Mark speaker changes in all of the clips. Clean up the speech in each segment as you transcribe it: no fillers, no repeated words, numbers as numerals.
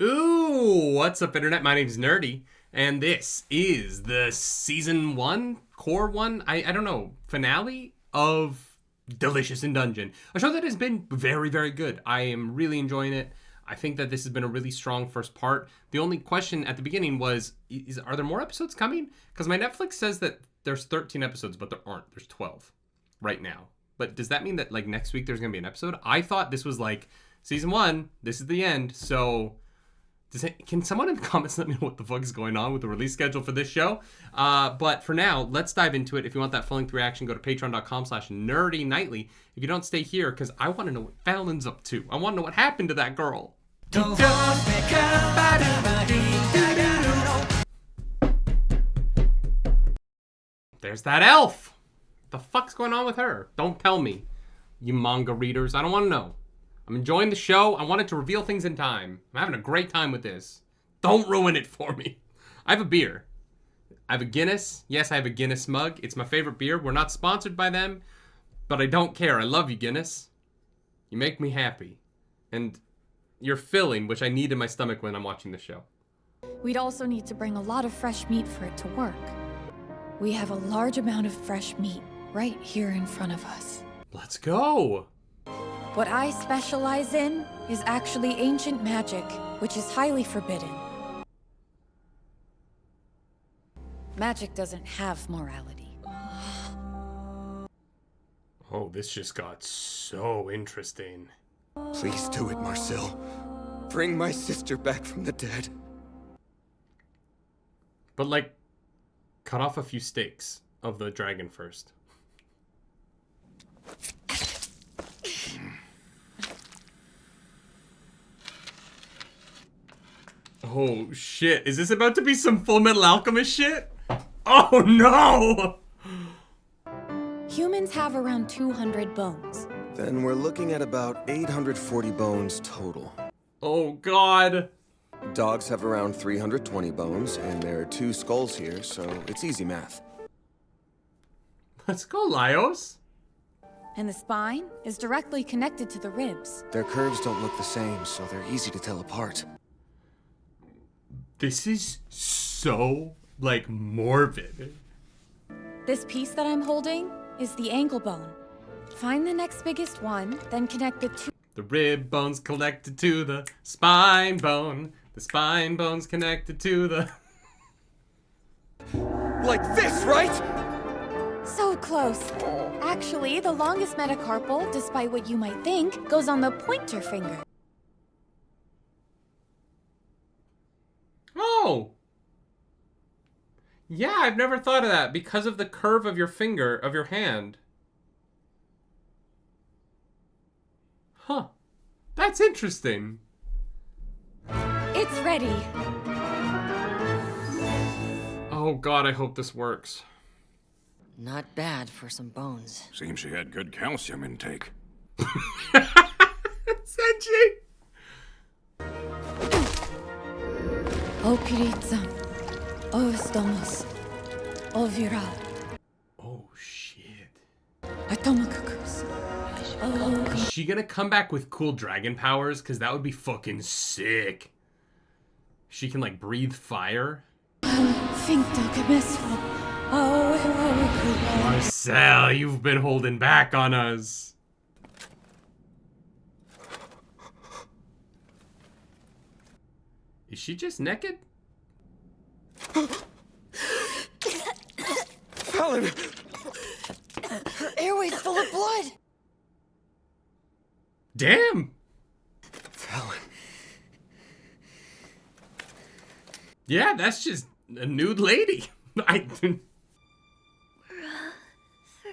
Speaker 1: Ooh, what's up, Internet? My name's Nerdy, and this is the Season 1, Core 1, I don't know, finale of Delicious in Dungeon. A show that has been very, very good. I am really enjoying it. I think that this has been a really strong first part. The only question at the beginning was, are there more episodes coming? Because my Netflix says that there's 13 episodes, but there aren't. There's 12 right now. But does that mean that, like, next week there's going to be an episode? I thought this was, like, Season 1, this is the end, so... Can someone in the comments let me know what the fuck is going on with the release schedule for this show? But for now, let's dive into it. If you want that full-length reaction, go to patreon.com/nerdynightly. If you don't, stay here, because I want to know what Fallin's up to. I want to know what happened to that girl. There's that elf. The fuck's going on with her? Don't tell me, you manga readers. I don't want to know. I'm enjoying the show. I wanted to reveal things in time. I'm having a great time with this. Don't ruin it for me. I have a beer. I have a Guinness. Yes, I have a Guinness mug. It's my favorite beer. We're not sponsored by them, but I don't care. I love you, Guinness. You make me happy. And you're filling, which I need in my stomach when I'm watching the show.
Speaker 2: We'd also need to bring a lot of fresh meat for it to work. We have a large amount of fresh meat right here in front of us.
Speaker 1: Let's go.
Speaker 2: What I specialize in is actually ancient magic, which is highly forbidden. Magic doesn't have morality.
Speaker 1: Oh, this just got so interesting.
Speaker 3: Please do it, Marcel. Bring my sister back from the dead.
Speaker 1: But, like, cut off a few steaks of the dragon first. Oh, shit. Is this about to be some Full Metal Alchemist shit? Oh, no!
Speaker 2: Humans have around 200 bones.
Speaker 3: Then we're looking at about 840 bones total.
Speaker 1: Oh, God.
Speaker 3: Dogs have around 320 bones, and there are 2 skulls here, so it's easy math.
Speaker 1: Let's go, Laios.
Speaker 2: And the spine is directly connected to the ribs.
Speaker 3: Their curves don't look the same, so they're easy to tell apart.
Speaker 1: This is so, like, morbid.
Speaker 2: This piece that I'm holding is the ankle bone. Find the next biggest one, then connect the two.
Speaker 1: The rib bone's connected to the spine bone. The spine bone's connected to the...
Speaker 3: Like this, right?
Speaker 2: So close. Actually, the longest metacarpal, despite what you might think, goes on the pointer finger.
Speaker 1: Oh! Yeah, I've never thought of that because of the curve of your finger, of your hand. Huh. That's interesting.
Speaker 2: It's ready.
Speaker 1: Oh god, I hope this works.
Speaker 4: Not bad for some bones.
Speaker 5: Seems she had good calcium intake.
Speaker 1: Senji!
Speaker 2: O Piritza, O Estamos, O Viral,
Speaker 1: Oh shit.
Speaker 2: Atomakukus, O...
Speaker 1: Is she gonna come back with cool dragon powers? Because that would be fucking sick. She can, like, breathe fire.
Speaker 2: Finta Cabesfo, O...
Speaker 1: Marcel, you've been holding back on us. Is she just naked?
Speaker 3: Fallin!
Speaker 4: Her airway's full of blood!
Speaker 1: Damn!
Speaker 3: Fallin.
Speaker 1: Yeah, that's just a nude lady. I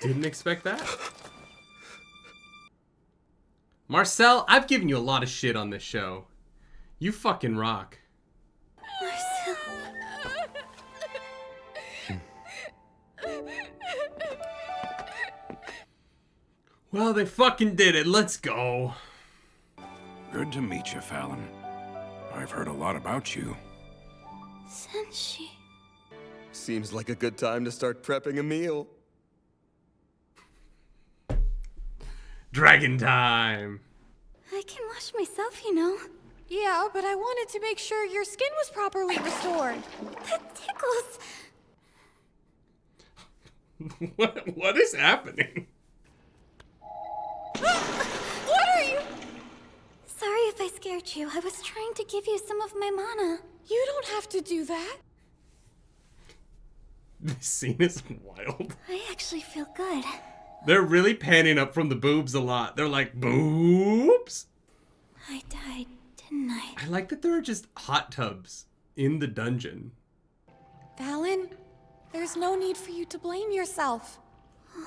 Speaker 1: didn't expect that. Marcel, I've given you a lot of shit on this show. You fucking rock. Well, they fucking did it. Let's go.
Speaker 5: Good to meet you, Fallin. I've heard a lot about you.
Speaker 6: Senshi.
Speaker 3: Seems like a good time to start prepping a meal.
Speaker 1: Dragon time.
Speaker 6: I can wash myself, you know.
Speaker 2: Yeah, but I wanted to make sure your skin was properly restored.
Speaker 6: That tickles.
Speaker 1: What is happening?
Speaker 2: What are you?
Speaker 6: Sorry if I scared you. I was trying to give you some of my mana.
Speaker 2: You don't have to do that.
Speaker 1: This scene is wild.
Speaker 6: I actually feel good.
Speaker 1: They're really panning up from the boobs a lot. They're like, boobs?
Speaker 6: I died, didn't I?
Speaker 1: I like that there are just hot tubs in the dungeon.
Speaker 2: Fallin, there's no need for you to blame yourself.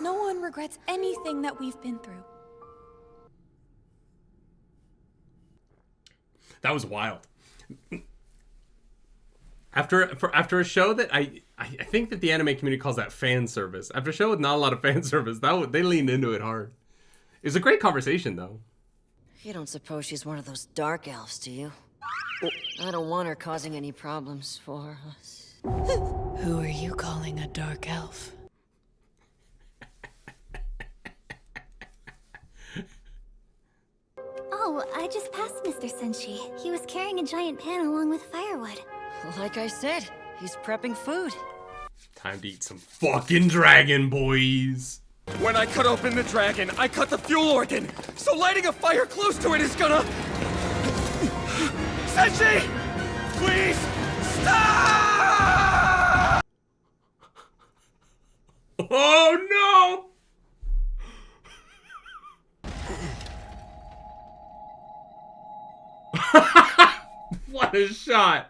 Speaker 2: No one regrets anything that we've been through.
Speaker 1: That was wild. After a show that I think that the anime community calls that fan service. After a show with not a lot of fan service, they leaned into it hard. It was a great conversation, though.
Speaker 4: You don't suppose she's one of those dark elves, do you? I don't want her causing any problems for us.
Speaker 2: Who are you calling a dark elf?
Speaker 6: Oh, I just passed Mr. Senshi. He was carrying a giant pan along with firewood.
Speaker 4: Like I said, he's prepping food.
Speaker 1: Time to eat some fucking dragon, boys.
Speaker 3: When I cut open the dragon, I cut the fuel organ, so lighting a fire close to it is gonna... Senshi! Please, stop!
Speaker 1: Oh no! What a shot!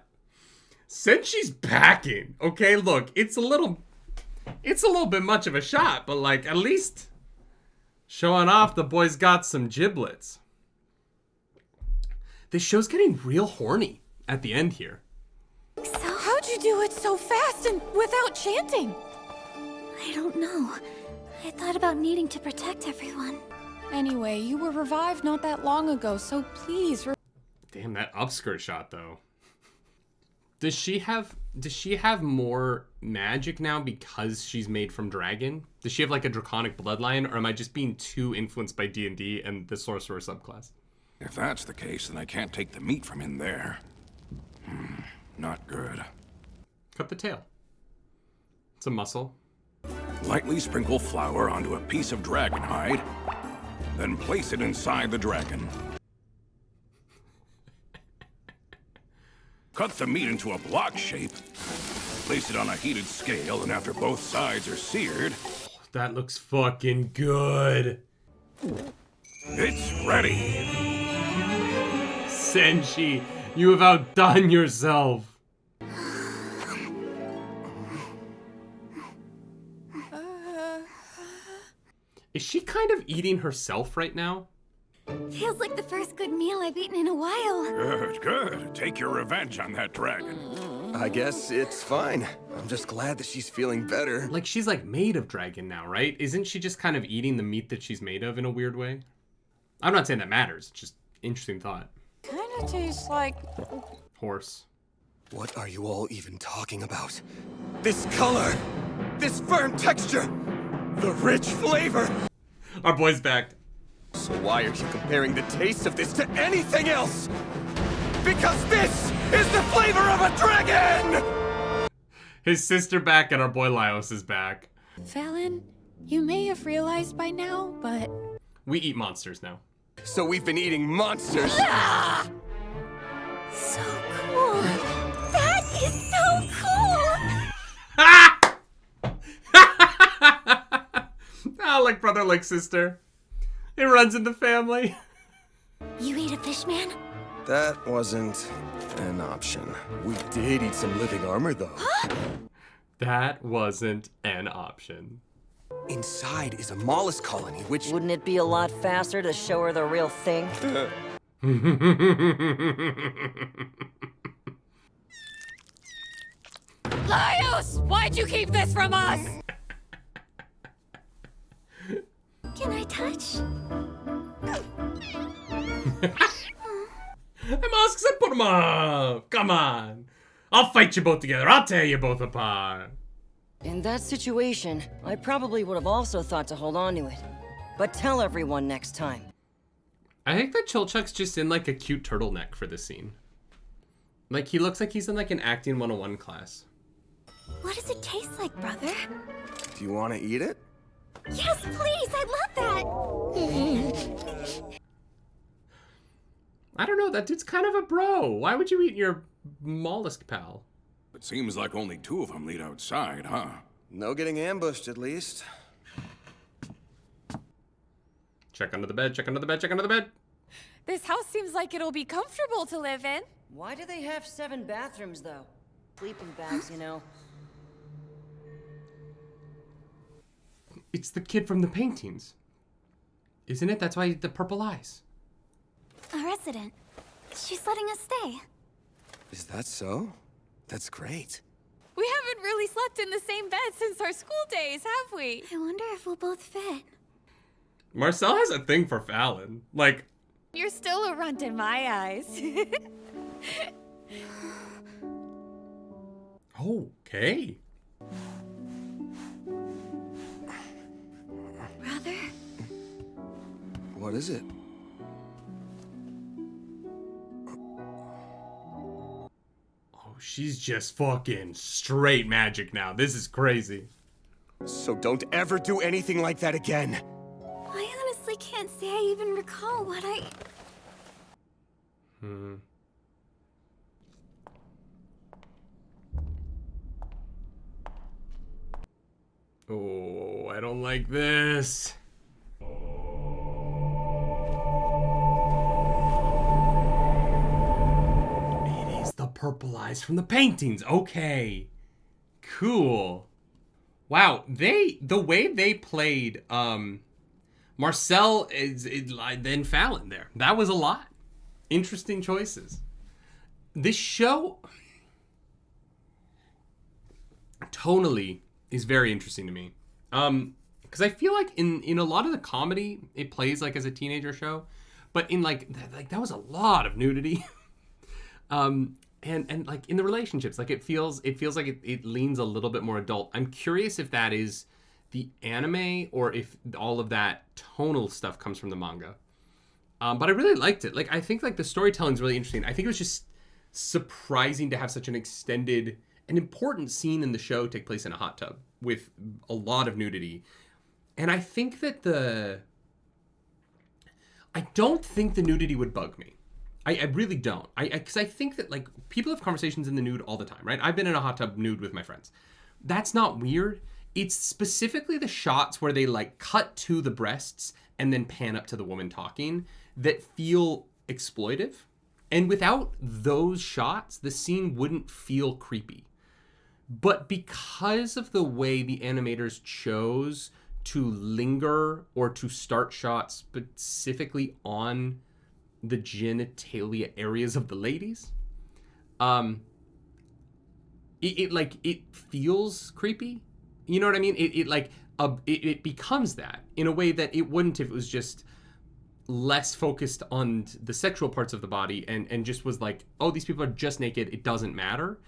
Speaker 1: Senshi's packing. Okay, look, it's a little bit much of a shot, but like at least showing off the boy's got some giblets. This show's getting real horny at the end here.
Speaker 2: So how'd you do it so fast and without chanting?
Speaker 6: I don't know. I thought about needing to protect everyone.
Speaker 2: Anyway, you were revived not that long ago, so please.
Speaker 1: Damn, that upskirt shot though. Does she have more magic now because she's made from dragon? Does she have like a draconic bloodline, or am I just being too influenced by D&D and the sorcerer subclass?
Speaker 5: If that's the case, then I can't take the meat from in there. Not good.
Speaker 1: Cut the tail. It's a muscle.
Speaker 5: Lightly sprinkle flour onto a piece of dragon hide, then place it inside the dragon. Cut the meat into a block shape, place it on a heated scale, and after both sides are seared...
Speaker 1: That looks fucking good.
Speaker 5: It's ready.
Speaker 1: Senshi, you have outdone yourself. Is she kind of eating herself right now?
Speaker 6: Feels like the first good meal I've eaten in a while.
Speaker 5: Good, good. Take your revenge on that dragon.
Speaker 3: I guess it's fine. I'm just glad that she's feeling better.
Speaker 1: Like, she's like made of dragon now, right? Isn't she just kind of eating the meat that she's made of in a weird way? I'm not saying that matters, just interesting thought.
Speaker 2: Kinda tastes like...
Speaker 1: Horse.
Speaker 3: What are you all even talking about? This color! This firm texture! The rich flavor!
Speaker 1: Our boy's back.
Speaker 3: So why are you comparing the taste of this to anything else? Because this is the flavor of a dragon!
Speaker 1: His sister back and our boy Laios is back.
Speaker 2: Fallin, you may have realized by now, but...
Speaker 1: We eat monsters now.
Speaker 3: So we've been eating monsters.
Speaker 6: So cool. That is so cool!
Speaker 1: Ah, like brother, like sister. It runs in the family.
Speaker 6: You ate a fish man?
Speaker 3: That wasn't an option. We did eat some living armor, though.
Speaker 1: That wasn't an option.
Speaker 3: Inside is a mollusk colony, which...
Speaker 4: Wouldn't it be a lot faster to show her the real thing?
Speaker 2: Laios! Why'd you keep this from us?
Speaker 6: Can I touch?
Speaker 1: Hey, Mosques, I put them up. Come on. I'll fight you both together. I'll tear you both apart.
Speaker 4: In that situation, I probably would have also thought to hold on to it. But tell everyone next time.
Speaker 1: I think that Chulchuk's just in like a cute turtleneck for this scene. Like he looks like he's in like an acting 101 class.
Speaker 6: What does it taste like, brother?
Speaker 3: Do you want to eat it?
Speaker 6: Yes, please! I'd love that!
Speaker 1: I don't know, that dude's kind of a bro. Why would you eat your mollusk pal?
Speaker 5: It seems like only 2 of them lead outside, huh?
Speaker 3: No getting ambushed, at least.
Speaker 1: Check under the bed, check under the bed, check under the bed.
Speaker 7: This house seems like it'll be comfortable to live in.
Speaker 4: Why do they have 7 bathrooms, though? Sleeping bags, you know.
Speaker 1: It's the kid from the paintings. Isn't it? That's why the purple eyes.
Speaker 6: A resident. She's letting us stay.
Speaker 3: Is that so? That's great.
Speaker 7: We haven't really slept in the same bed since our school days, have we?
Speaker 6: I wonder if we'll both fit.
Speaker 1: Marcel has a thing for Fallin. Like,
Speaker 7: You're still a runt in my eyes.
Speaker 1: okay.
Speaker 6: Brother?
Speaker 3: What is it?
Speaker 1: Oh, she's just fucking straight magic now. This is crazy.
Speaker 3: So don't ever do anything like that again.
Speaker 6: I honestly can't say I even recall what I...
Speaker 1: Oh, I don't like this. It is the purple eyes from the paintings. Okay. Cool. Wow, the way they played Marcel is then Fallin there. That was a lot. Interesting choices. This show tonally is very interesting to me. Because I feel like in a lot of the comedy, it plays like as a teenager show, but in like that was a lot of nudity. And like in the relationships, like it feels like it leans a little bit more adult. I'm curious if that is the anime or if all of that tonal stuff comes from the manga. But I really liked it. Like I think like the storytelling is really interesting. I think it was just surprising to have such an important scene in the show take place in a hot tub with a lot of nudity. And I think that I don't think the nudity would bug me. I really don't. Because I think that like people have conversations in the nude all the time, right? I've been in a hot tub nude with my friends. That's not weird. It's specifically the shots where they like cut to the breasts and then pan up to the woman talking that feel exploitive. And without those shots, the scene wouldn't feel creepy. But because of the way the animators chose to linger or to start shots specifically on the genitalia areas of the ladies, it feels creepy. You know what I mean? It becomes that in a way that it wouldn't if it was just less focused on the sexual parts of the body and just was like, oh, these people are just naked, it doesn't matter.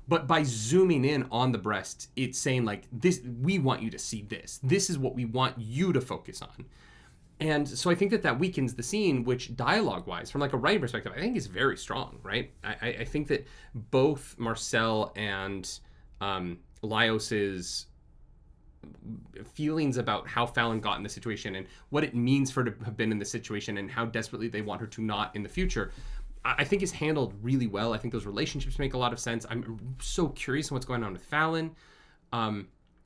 Speaker 1: But by zooming in on the breast, it's saying like, this, we want you to see this. This is what we want you to focus on. And so I think that weakens the scene, which dialogue-wise, from like a writing perspective, I think is very strong, right? I think that both Marcel and Laios's feelings about how Fallin got in the situation and what it means for her to have been in the situation and how desperately they want her to not in the future, I think is handled really well. I think those relationships make a lot of sense. I'm so curious on what's going on with Fallin.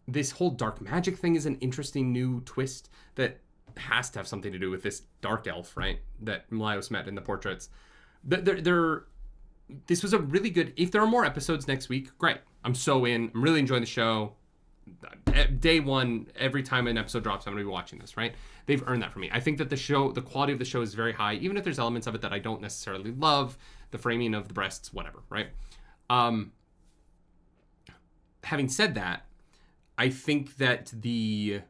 Speaker 1: This whole dark magic thing is an interesting new twist that has to have something to do with this dark elf, right? That Laios met in the portraits. This was a really good... If there are more episodes next week, great. I'm so in. I'm really enjoying the show. Day one, every time an episode drops, I'm going to be watching this, right? They've earned that for me. I think that the quality of the show is very high, even if there's elements of it that I don't necessarily love, the framing of the breasts, whatever, right? Having said that, I think that the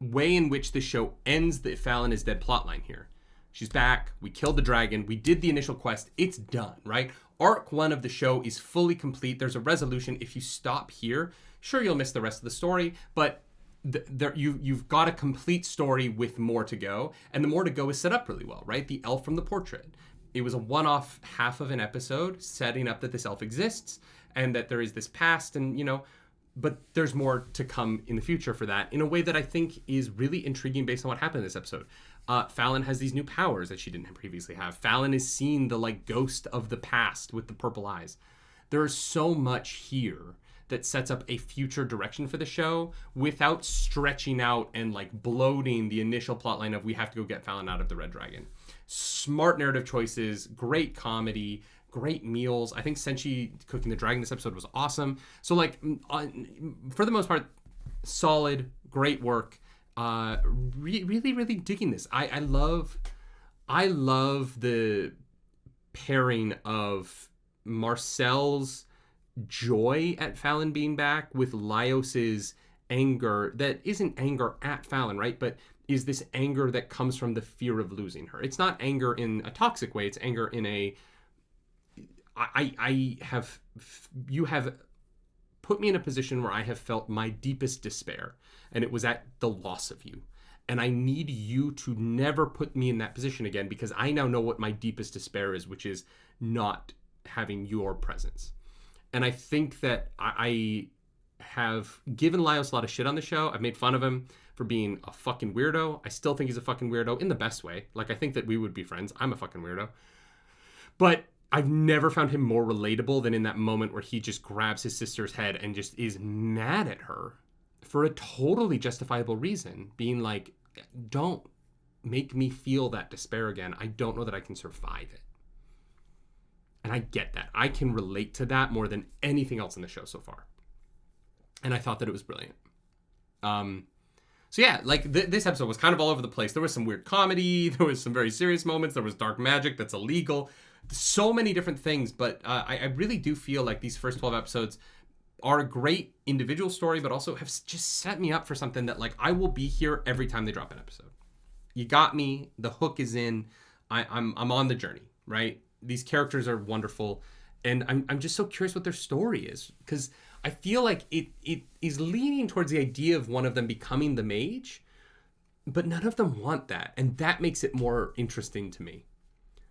Speaker 1: way in which the show ends the Fallin is dead plotline here. She's back. We killed the dragon. We did the initial quest. It's done, right? Arc 1 of the show is fully complete. There's a resolution. If you stop here, sure, you'll miss the rest of the story, but you've got a complete story with more to go, and the more to go is set up really well, right? The elf from the portrait. It was a one-off half of an episode setting up that this elf exists and that there is this past, and but there's more to come in the future for that in a way that I think is really intriguing based on what happened in this episode. Fallin has these new powers that she didn't previously have. Fallin is seeing the ghost of the past with the purple eyes. There is so much here that sets up a future direction for the show without stretching out and bloating the initial plotline of we have to go get Fallin out of the Red Dragon. Smart narrative choices, great comedy, great meals. I think Senshi cooking the dragon this episode was awesome. So for the most part, solid, great work. Really, really digging this. I love the pairing of Marcel's joy at Fallin being back with Laios's anger that isn't anger at Fallin, right? But is this anger that comes from the fear of losing her. It's not anger in a toxic way. It's anger in a, you have put me in a position where I have felt my deepest despair, and it was at the loss of you. And I need you to never put me in that position again, because I now know what my deepest despair is, which is not having your presence. And I think that I have given Laios a lot of shit on the show. I've made fun of him for being a fucking weirdo. I still think he's a fucking weirdo in the best way. I think that we would be friends. I'm a fucking weirdo. But I've never found him more relatable than in that moment where he just grabs his sister's head and just is mad at her for a totally justifiable reason. Being like, don't make me feel that despair again. I don't know that I can survive it. And I get that. I can relate to that more than anything else in the show so far. And I thought that it was brilliant. So yeah, this episode was kind of all over the place. There was some weird comedy. There was some very serious moments. There was dark magic that's illegal. So many different things. But I really do feel like these first 12 episodes are a great individual story, but also have just set me up for something that I will be here every time they drop an episode. You got me. The hook is in. I'm on the journey, right? These characters are wonderful. And I'm just so curious what their story is, because I feel like it is leaning towards the idea of one of them becoming the mage, but none of them want that. And that makes it more interesting to me.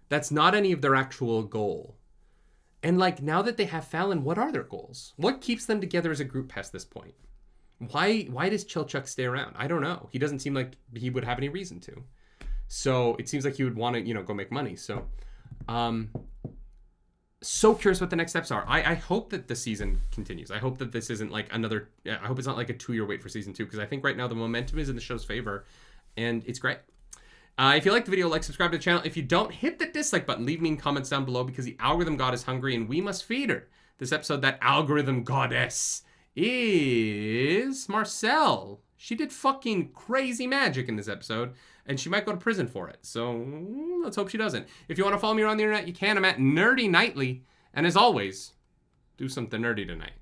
Speaker 1: That's not any of their actual goal. And now that they have Fallin, what are their goals? What keeps them together as a group past this point? Why does Chilchuk stay around? I don't know. He doesn't seem like he would have any reason to. So it seems like he would want to, go make money. So, so curious what the next steps are. I hope that the season continues. I hope that this isn't I hope it's not a 2-year wait for season 2, because I think right now the momentum is in the show's favor, and it's great. If you like the video, subscribe to the channel. If you don't, hit the dislike button. Leave me comments down below, because the algorithm god is hungry and we must feed her. This episode, that algorithm goddess is Marcel. She did fucking crazy magic in this episode, and she might go to prison for it. So let's hope she doesn't. If you want to follow me around the internet, you can. I'm at nerdynightly. And as always, do something nerdy tonight.